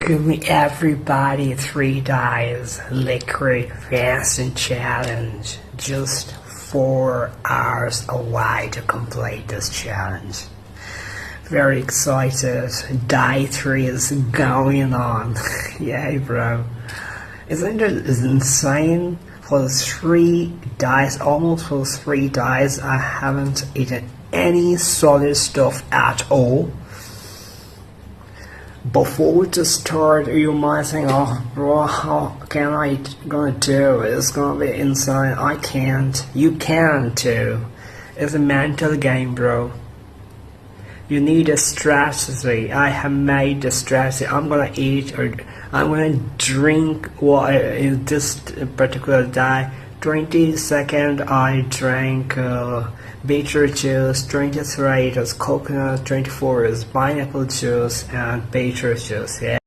Give me everybody 3 days liquid fasting challenge. Just 4 hours away to complete this challenge. Very excited. Day 3 is going on. Yay, bro. Isn't it insane? For 3 days, almost for 3 days, I haven't eaten any solid stuff at all. Before we just start, you might think, oh bro, how can I gonna do it? It's gonna be insane. I can't. You can too. It's a mental game, bro. You need a strategy. I have made the strategy. I'm gonna eat or I'm gonna drink water in this particular day. 22nd, I drank beetroot juice. 23 it was coconut. 24 is pineapple juice and beetroot juice. Yeah.